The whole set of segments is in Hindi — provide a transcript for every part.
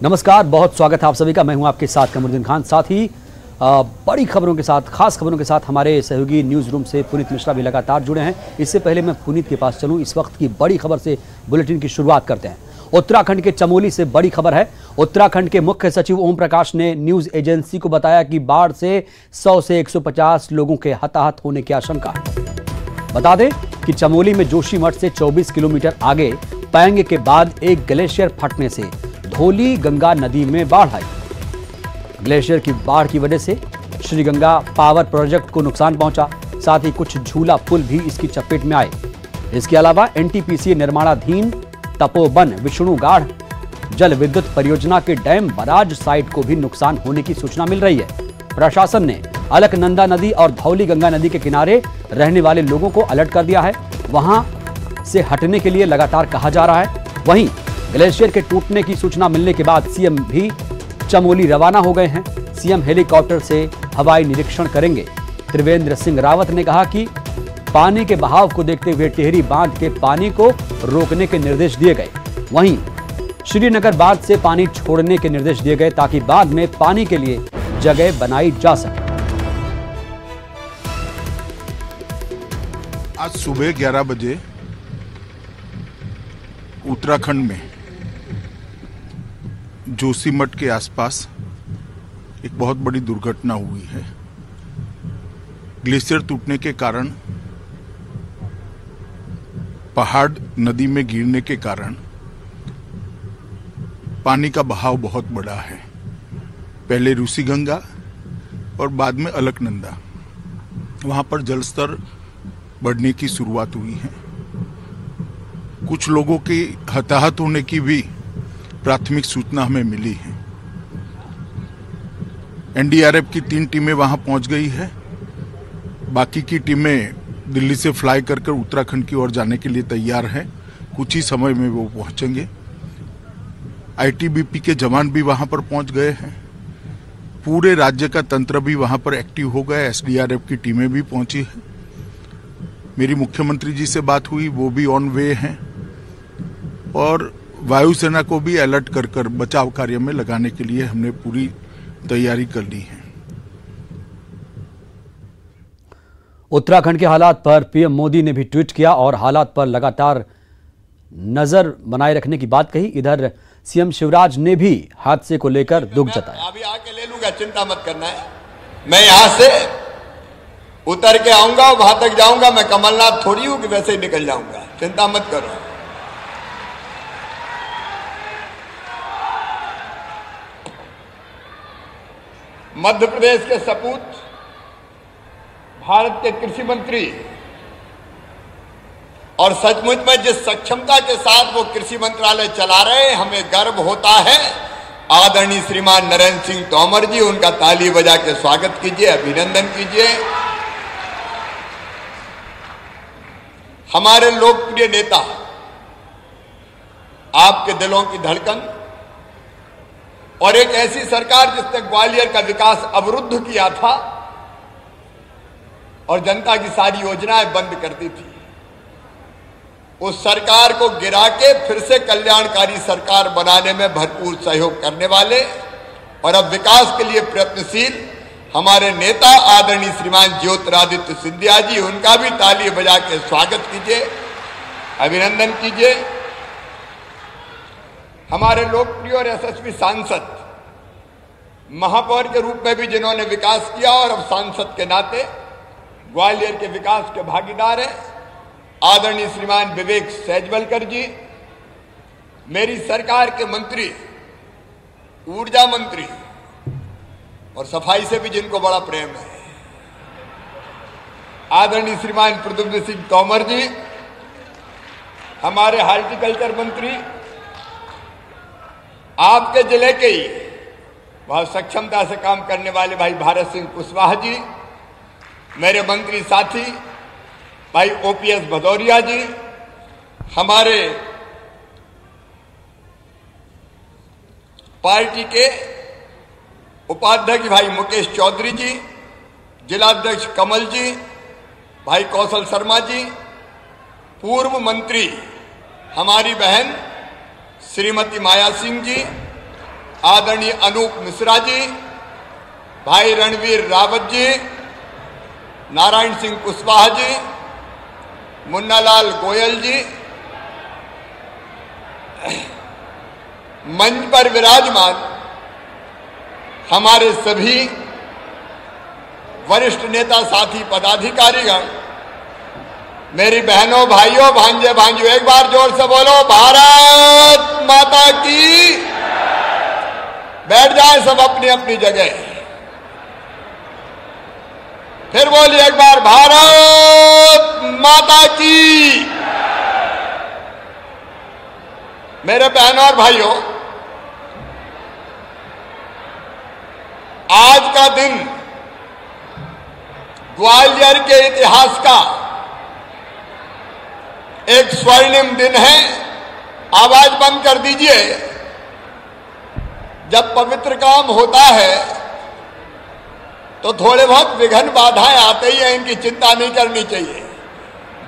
नमस्कार, बहुत स्वागत है आप सभी का। मैं हूं आपके साथ कमरुद्दीन खान। साथ ही बड़ी खबरों के साथ, खास खबरों के साथ हमारे सहयोगी न्यूज़ रूम से पुनीत मिश्रा भी लगातार जुड़े हैं। इससे पहले मैं पुनीत के पास चलूं, इस वक्त की बड़ी खबर से बुलेटिन की शुरुआत करते हैं। उत्तराखंड के चमोली से बड़ी खबर है। उत्तराखंड के मुख्य सचिव ओम प्रकाश ने न्यूज एजेंसी को बताया कि बाढ़ से 100 से 150 लोगों के हताहत होने की आशंका है। बता दें कि चमोली में जोशीमठ से 24 किलोमीटर आगे पैंग के बाद एक ग्लेशियर फटने से धौली गंगा नदी में बाढ़ आई। ग्लेशियर की बाढ़ की वजह से श्री गंगा पावर प्रोजेक्ट को नुकसान पहुंचा, साथ ही कुछ झूला पुल भी इसकी चपेट में आए। इसके अलावा एनटीपीसी निर्माणाधीन तपोवन विष्णुगाढ़ जल विद्युत परियोजना के डैम बराज साइट को भी नुकसान होने की सूचना मिल रही है। प्रशासन ने अलकनंदा नदी और धौली गंगा नदी के किनारे रहने वाले लोगों को अलर्ट कर दिया है। वहां से हटने के लिए लगातार कहा जा रहा है। वहीं ग्लेशियर के टूटने की सूचना मिलने के बाद सीएम भी चमोली रवाना हो गए हैं। सीएम हेलीकॉप्टर से हवाई निरीक्षण करेंगे। त्रिवेंद्र सिंह रावत ने कहा कि पानी के बहाव को देखते हुए टिहरी बांध के पानी को रोकने के निर्देश दिए गए। वहीं श्रीनगर बांध से पानी छोड़ने के निर्देश दिए गए ताकि बांध में पानी के लिए जगह बनाई जा सके। आज सुबह 11 बजे उत्तराखंड में जोशीमठ के आसपास एक बहुत बड़ी दुर्घटना हुई है। ग्लेशियर टूटने के कारण, पहाड़ नदी में गिरने के कारण पानी का बहाव बहुत बड़ा है। पहले रूसी गंगा और बाद में अलकनंदा, वहां पर जलस्तर बढ़ने की शुरुआत हुई है। कुछ लोगों की हताहत होने की भी प्राथमिक सूचना हमें मिली है। एनडीआरएफ की 3 टीमें वहां पहुंच गई है। बाकी की टीमें दिल्ली से फ्लाई कर उत्तराखंड की ओर जाने के लिए तैयार हैं। कुछ ही समय में वो पहुंचेंगे। आईटीबीपी के जवान भी वहां पर पहुंच गए हैं। पूरे राज्य का तंत्र भी वहां पर एक्टिव हो गया। एसडीआरएफ की टीमें भी पहुंची हैं। मेरी मुख्यमंत्री जी से बात हुई, वो भी ऑन वे हैं और वायुसेना को भी अलर्ट कर बचाव कार्य में लगाने के लिए हमने पूरी तैयारी कर ली है। उत्तराखंड के हालात पर पीएम मोदी ने भी ट्वीट किया और हालात पर लगातार नजर बनाए रखने की बात कही। इधर सीएम शिवराज ने भी हादसे को लेकर दुख जताया। अभी आके ले लूंगा, चिंता मत करना है। मैं यहां से उतर के आऊंगा, वहां तक जाऊंगा। मैं कमलनाथ थोड़ी हूं कि वैसे ही निकल जाऊंगा। चिंता मत करो। मध्य प्रदेश के सपूत, भारत के कृषि मंत्री, और सचमुच में जिस सक्षमता के साथ वो कृषि मंत्रालय चला रहे हैं, हमें गर्व होता है। आदरणीय श्रीमान नरेंद्र सिंह तोमर जी, उनका ताली बजा के स्वागत कीजिए, अभिनंदन कीजिए। हमारे लोकप्रिय नेता, आपके दिलों की धड़कन, और एक ऐसी सरकार जिसने ग्वालियर का विकास अवरुद्ध किया था और जनता की सारी योजनाएं बंद कर दी थी, उस सरकार को गिरा के फिर से कल्याणकारी सरकार बनाने में भरपूर सहयोग करने वाले और अब विकास के लिए प्रयत्नशील हमारे नेता आदरणीय श्रीमान ज्योतिरादित्य सिंधिया जी, उनका भी ताली बजा के स्वागत कीजिए, अभिनंदन कीजिए। हमारे लोकप्रिय और यशस्वी सांसद, महापौर के रूप में भी जिन्होंने विकास किया और अब सांसद के नाते ग्वालियर के विकास के भागीदार हैं, आदरणीय श्रीमान विवेक सैजवलकर जी, मेरी सरकार के मंत्री, ऊर्जा मंत्री और सफाई से भी जिनको बड़ा प्रेम है, आदरणीय श्रीमान प्रद्युम्न सिंह तोमर जी, हमारे हार्टिकल्चर मंत्री, आपके जिले के ही बहुत सक्षमता से काम करने वाले भाई भारत सिंह कुशवाहा जी, मेरे मंत्री साथी भाई ओपीएस भदौरिया जी, हमारे पार्टी के उपाध्यक्ष भाई मुकेश चौधरी जी, जिलाध्यक्ष कमल जी, भाई कौशल शर्मा जी, पूर्व मंत्री हमारी बहन श्रीमती माया सिंह जी, आदरणीय अनूप मिश्रा जी, भाई रणवीर रावत जी, नारायण सिंह कुशवाहा जी, मुन्नालाल गोयल जी, मंच पर विराजमान हमारे सभी वरिष्ठ नेता साथी पदाधिकारीगण, मेरी बहनों भाइयों भांजे भांजियों, एक बार जोर से बोलो भारत माता की। बैठ जाए सब अपनी अपनी जगह। फिर बोलिए एक बार भारत माता की। मेरे बहनों और भाइयों, आज का दिन ग्वालियर के इतिहास का एक स्वर्णिम दिन है। आवाज बंद कर दीजिए। जब पवित्र काम होता है तो थोड़े बहुत विघ्न बाधाएं आते ही हैं, इनकी चिंता नहीं करनी चाहिए।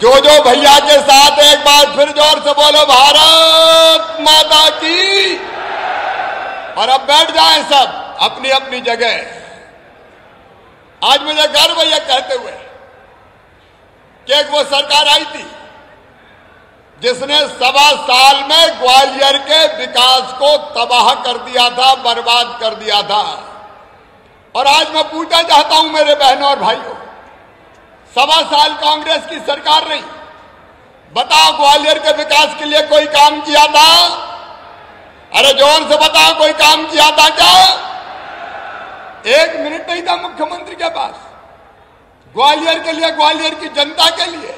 जो भैया के साथ एक बार फिर जोर से बोलो भारत माता की। और अब बैठ जाएं सब अपनी अपनी जगह। आज मुझे गर्व है यह कहते हुए कि एक वो सरकार आई थी जिसने 1.25 साल में ग्वालियर के विकास को तबाह कर दिया था, बर्बाद कर दिया था। और आज मैं पूछना चाहता हूं मेरे बहनों और भाइयों, 1.25 साल कांग्रेस की सरकार रही, बताओ ग्वालियर के विकास के लिए कोई काम किया था? अरे जोर से बताओ, कोई काम किया था क्या? 1 मिनट नहीं था मुख्यमंत्री के पास ग्वालियर के लिए, ग्वालियर की जनता के लिए।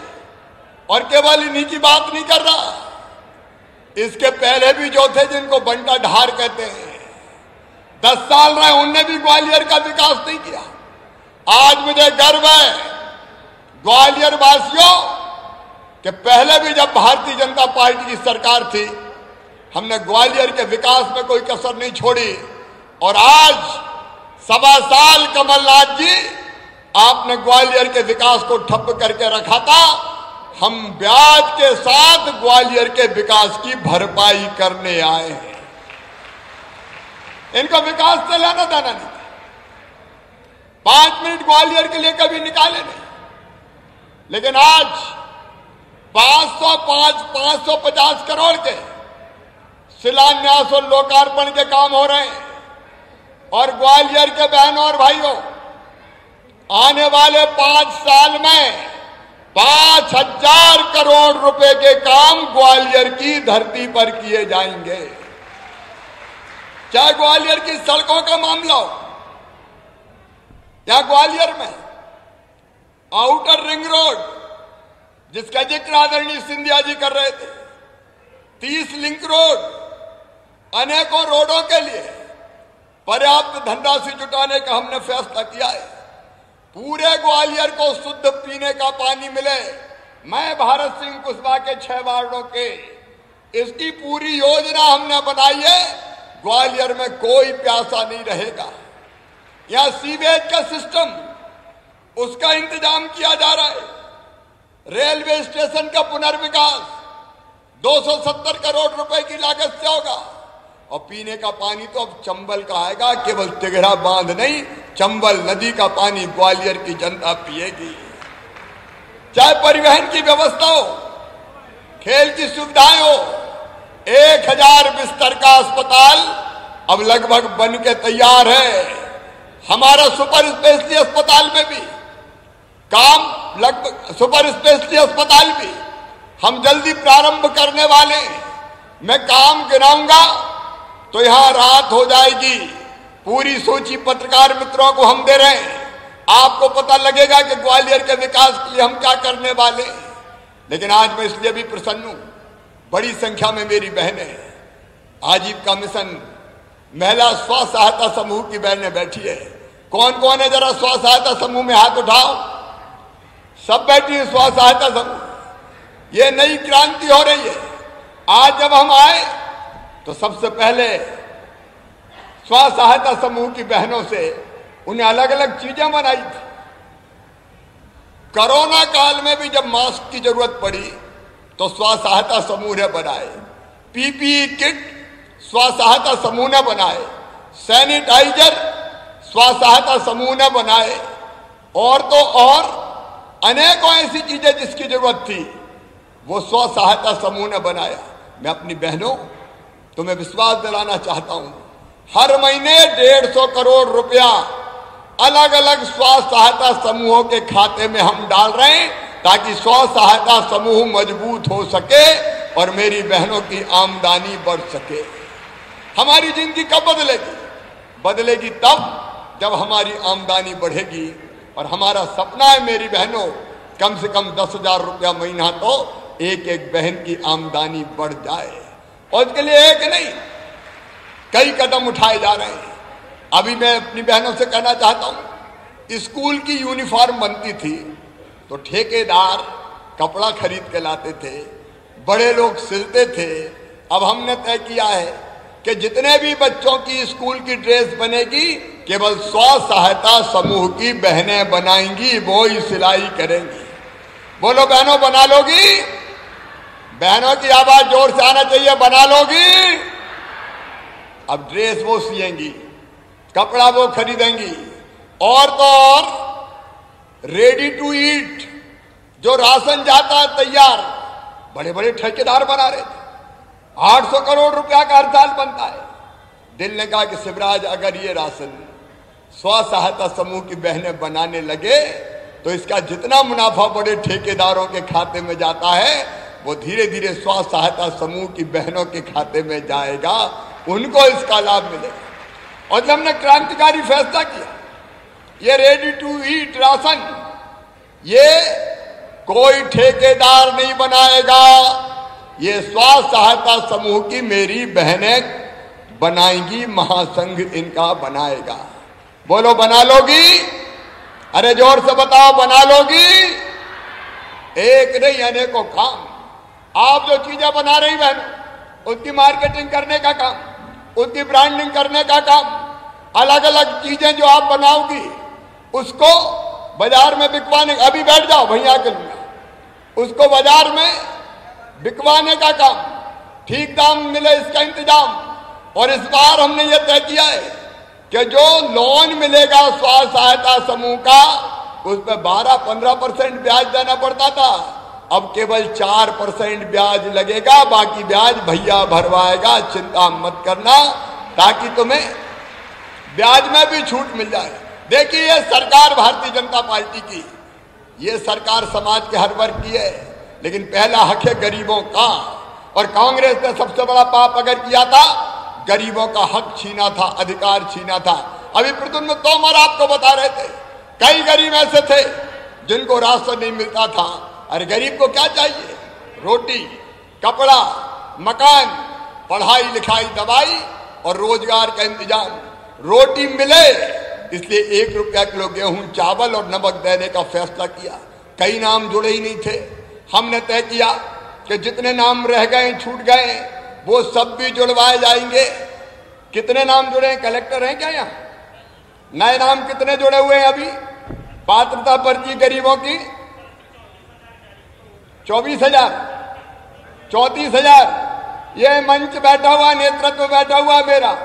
और केवल इन्हीं की बात नहीं कर रहा, इसके पहले भी जो थे जिनको बंटा ढार कहते हैं, 10 साल रहे, उनने भी ग्वालियर का विकास नहीं किया। आज मुझे गर्व है ग्वालियर वासियों कि पहले भी जब भारतीय जनता पार्टी की सरकार थी, हमने ग्वालियर के विकास में कोई कसर नहीं छोड़ी। और आज 1.25 साल कमलनाथ जी आपने ग्वालियर के विकास को ठप करके रखा था। हम ब्याज के साथ ग्वालियर के विकास की भरपाई करने आए हैं। इनको विकास से लेना देना नहीं था। 5 मिनट ग्वालियर के लिए कभी निकाले नहीं। लेकिन आज 550 करोड़ के शिलान्यास और लोकार्पण के काम हो रहे हैं। और ग्वालियर के बहनों और भाइयों, आने वाले 5 साल में 5,000 करोड़ रुपए के काम ग्वालियर की धरती पर किए जाएंगे। चाहे ग्वालियर की सड़कों का मामला हो, या ग्वालियर में आउटर रिंग रोड जिसका जिक्र आदरणीय सिंधिया जी कर रहे थे, 30 लिंक रोड, अनेकों रोडों के लिए पर्याप्त धनराशि जुटाने का हमने फैसला किया है। पूरे ग्वालियर को शुद्ध पीने का पानी मिले। मैं भारत सिंह कुशवाहा के 6 वार्डों के इसकी पूरी योजना हमने बनाई है। ग्वालियर में कोई प्यासा नहीं रहेगा। यहां सीवेज का सिस्टम, उसका इंतजाम किया जा रहा है। रेलवे स्टेशन का पुनर्विकास 270 करोड़ रुपए की लागत से होगा। और पीने का पानी तो अब चंबल का आएगा, केवल तिघरा बांध नहीं, चंबल नदी का पानी ग्वालियर की जनता पिएगी। चाहे परिवहन की व्यवस्था हो, खेल की सुविधाएं हो, 1000 बिस्तर का अस्पताल अब लगभग बन के तैयार है। हमारा सुपर स्पेशलिटी अस्पताल में भी काम, लगभग सुपर स्पेशलिटी अस्पताल भी हम जल्दी प्रारंभ करने वाले हैं। मैं काम गिनाऊंगा तो यहां रात हो जाएगी। पूरी सूची पत्रकार मित्रों को हम दे रहे हैं। आपको पता लगेगा कि ग्वालियर के विकास के लिए हम क्या करने वाले हैं। लेकिन आज मैं इसलिए भी प्रसन्न हूं, बड़ी संख्या में मेरी बहनें हैं। आजीविका मिशन महिला स्व सहायता समूह की बहनें बैठी है। कौन कौन है जरा स्व सहायता समूह में हाथ उठाओ। सब बैठी है स्व सहायता समूह। ये नई क्रांति हो रही है। आज जब हम आए तो सबसे पहले स्व सहायता समूह की बहनों से उन्हें अलग अलग चीजें बनाई थी। कोरोना काल में भी जब मास्क की जरूरत पड़ी तो स्व सहायता समूह ने बनाए। पीपीई किट स्व सहायता समूह ने बनाए। सैनिटाइजर स्व सहायता समूह ने बनाए, और तो और अनेकों ऐसी चीजें जिसकी जरूरत थी वो स्व सहायता समूह ने बनाया। मैं अपनी बहनों तुम्हें विश्वास दिलाना चाहता हूं, हर महीने 150 करोड़ रुपया अलग अलग स्व सहायता समूहों के खाते में हम डाल रहे हैं ताकि स्व सहायता समूह मजबूत हो सके और मेरी बहनों की आमदनी बढ़ सके। हमारी जिंदगी कब बदलेगी? बदलेगी तब जब हमारी आमदनी बढ़ेगी। और हमारा सपना है मेरी बहनों, कम से कम 10,000 रुपया महीना तो एक एक बहन की आमदनी बढ़ जाए। और इसके लिए एक नहीं, कई कदम उठाए जा रहे हैं। अभी मैं अपनी बहनों से कहना चाहता हूं, स्कूल की यूनिफॉर्म बनती थी तो ठेकेदार कपड़ा खरीद के लाते थे, बड़े लोग सिलते थे। अब हमने तय किया है कि जितने भी बच्चों की स्कूल की ड्रेस बनेगी केवल स्व सहायता समूह की बहनें बनाएंगी, वो ही सिलाई करेंगी। बोलो बहनों, बना लोगी? बहनों की आवाज जोर से आना चाहिए, बना लोगी? अब ड्रेस वो सिएंगी, कपड़ा वो खरीदेंगी, और तो और रेडी टू ईट जो राशन जाता है तैयार, बड़े बड़े ठेकेदार बना रहे थे। 800 करोड़ रुपया का हर साल बनता है। दिल ने कहा कि शिवराज, अगर ये राशन स्व सहायता समूह की बहनें बनाने लगे तो इसका जितना मुनाफा बड़े ठेकेदारों के खाते में जाता है वो धीरे धीरे स्व सहायता समूह की बहनों के खाते में जाएगा, उनको इसका लाभ मिलेगा। और जब हमने क्रांतिकारी फैसला किया, ये रेडी टू ईट राशन ये कोई ठेकेदार नहीं बनाएगा, ये स्व सहायता समूह की मेरी बहनें बनाएंगी, महासंघ इनका बनाएगा। बोलो, बना लोगी? अरे जोर से बताओ, बना लोगी? एक नहीं, अनेकों काम। आप जो चीजें बना रही बहन, उसकी मार्केटिंग करने का काम, उसकी ब्रांडिंग करने का काम, अलग अलग चीजें जो आप बनाओगी उसको बाजार में बिकवाने, अभी बैठ जाओ भैया के लूंगा, उसको बाजार में बिकवाने का काम, ठीक दाम मिले इसका इंतजाम। और इस बार हमने ये तय किया है कि जो लोन मिलेगा स्व सहायता समूह का, उस पर 12-15% ब्याज देना पड़ता था, अब केवल 4% ब्याज लगेगा, बाकी ब्याज भैया भरवाएगा। चिंता मत करना, ताकि तुम्हें ब्याज में भी छूट मिल जाए। देखिए, ये सरकार भारतीय जनता पार्टी की, ये सरकार समाज के हर वर्ग की है, लेकिन पहला हक है गरीबों का। और कांग्रेस ने सबसे बड़ा पाप अगर किया था, गरीबों का हक छीना था, अधिकार छीना था। अभी प्रद्युम्न तोमर आपको बता रहे थे, कई गरीब ऐसे थे जिनको राशन नहीं मिलता था। अरे गरीब को क्या चाहिए? रोटी, कपड़ा, मकान, पढ़ाई लिखाई, दवाई और रोजगार का इंतजाम। रोटी मिले इसलिए 1 रुपया किलो गेहूं, चावल और नमक देने का फैसला किया। कई नाम जुड़े ही नहीं थे। हमने तय किया कि जितने नाम रह गए, छूट गए, वो सब भी जुड़वाए जाएंगे। कितने नाम जुड़े हैं? कलेक्टर हैं क्या यहाँ? नए नाम कितने जुड़े हुए हैं अभी? पात्रता पर्ची गरीबों की 24,000, 34,000। ये मंच बैठा हुआ, नेतृत्व बैठा हुआ मेरा,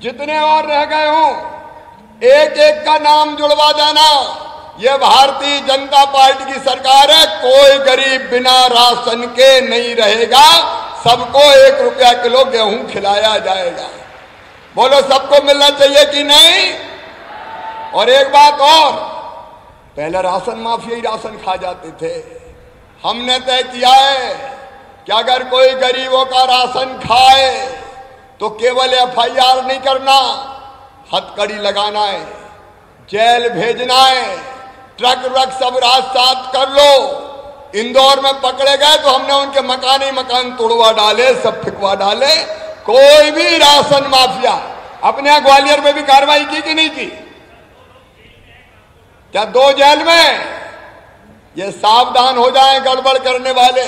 जितने और रह गए हों एक एक का नाम जुड़वा देना। यह भारतीय जनता पार्टी की सरकार है, कोई गरीब बिना राशन के नहीं रहेगा, सबको 1 रुपया किलो गेहूं खिलाया जाएगा। बोलो, सबको मिलना चाहिए कि नहीं? और एक बात और, पहले राशन माफिया ही राशन खा जाते थे। हमने तय किया है कि अगर कोई गरीबों का राशन खाए तो केवल FIR नहीं करना, हथकड़ी लगाना है, जेल भेजना है, ट्रक व्रक सब राजसात कर लो। इंदौर में पकड़े गए तो हमने उनके मकान ही मकान तोड़वा डाले, सब फिकवा डाले। कोई भी राशन माफिया, अपने यहाँ ग्वालियर में भी कार्रवाई की कि नहीं की? क्या 2 जेल में? ये सावधान हो जाएं गड़बड़ करने वाले,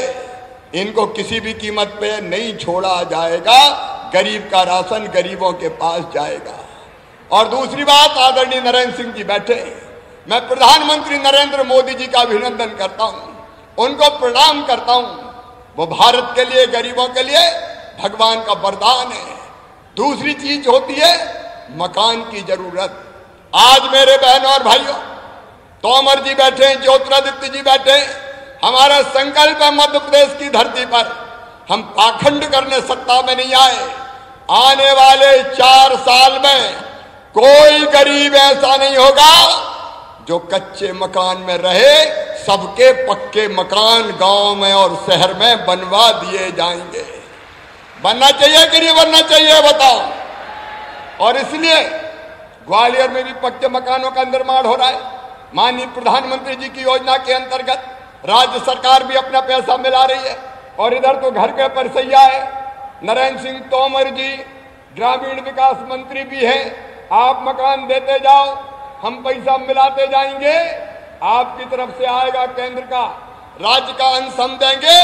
इनको किसी भी कीमत पे नहीं छोड़ा जाएगा। गरीब का राशन गरीबों के पास जाएगा। और दूसरी बात, आदरणीय नरेंद्र सिंह जी बैठे, मैं प्रधानमंत्री नरेंद्र मोदी जी का अभिनंदन करता हूं, उनको प्रणाम करता हूं। वो भारत के लिए, गरीबों के लिए भगवान का वरदान है। दूसरी चीज होती है मकान की जरूरत। आज मेरे बहनों और भाइयों, तोमर जी बैठे हैं, ज्योतिरादित्य जी बैठे हैं, हमारा संकल्प है मध्य प्रदेश की धरती पर हम पाखंड करने सत्ता में नहीं आए। आने वाले 4 साल में कोई गरीब ऐसा नहीं होगा जो कच्चे मकान में रहे। सबके पक्के मकान गांव में और शहर में बनवा दिए जाएंगे। बनना चाहिए कि नहीं बनना चाहिए बताओ। और इसलिए ग्वालियर में भी पक्के मकानों का निर्माण हो रहा है। माननीय प्रधानमंत्री जी की योजना के अंतर्गत राज्य सरकार भी अपना पैसा मिला रही है। और इधर तो घर के परसैया है, नरेंद्र सिंह तोमर जी ग्रामीण विकास मंत्री भी हैं। आप मकान देते जाओ, हम पैसा मिलाते जाएंगे। आपकी तरफ से आएगा केंद्र का, राज्य का अंश हम देंगे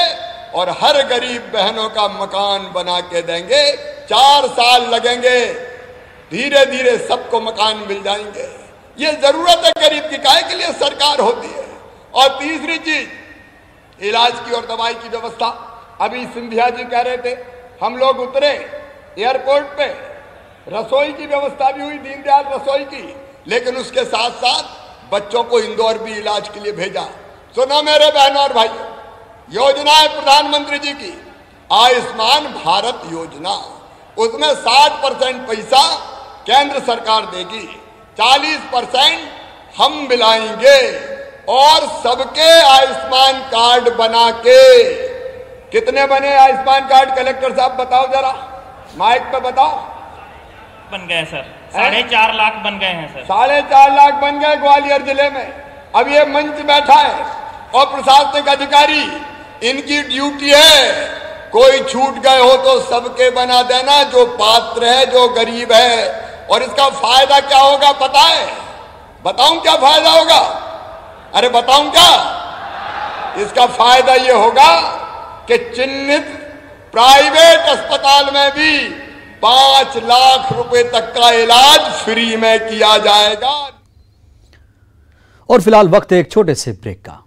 और हर गरीब बहनों का मकान बना के देंगे। 4 साल लगेंगे, धीरे धीरे सबको मकान मिल जाएंगे। ये जरूरत है गरीब की, काहे के लिए सरकार होती है। और तीसरी चीज, इलाज की और दवाई की व्यवस्था। अभी सिंधिया जी कह रहे थे, हम लोग उतरे एयरपोर्ट पे, रसोई की व्यवस्था भी हुई, दीनदयाल रसोई की, लेकिन उसके साथ साथ बच्चों को इंदौर भी इलाज के लिए भेजा। सुनो मेरे बहनों और भाइयों, योजना है प्रधानमंत्री जी की आयुष्मान भारत योजना। उसमें 60% पैसा केंद्र सरकार देगी, 40% हम मिलाएंगे और सबके आयुष्मान कार्ड बना के। कितने बने आयुष्मान कार्ड कलेक्टर साहब बताओ जरा, माइक पे बताओ। बन गए सर, 4.5 लाख बन गए हैं सर। 4.5 लाख बन गए ग्वालियर जिले में। अब ये मंच बैठा है और प्रशासनिक अधिकारी, इनकी ड्यूटी है कोई छूट गए हो तो सबके बना देना, जो पात्र है, जो गरीब है। और इसका फायदा क्या होगा पता है? बताऊं क्या फायदा होगा? अरे बताऊं क्या? इसका फायदा ये होगा कि चिन्हित प्राइवेट अस्पताल में भी 5 लाख रुपए तक का इलाज फ्री में किया जाएगा। और फिलहाल वक्त है एक छोटे से ब्रेक का।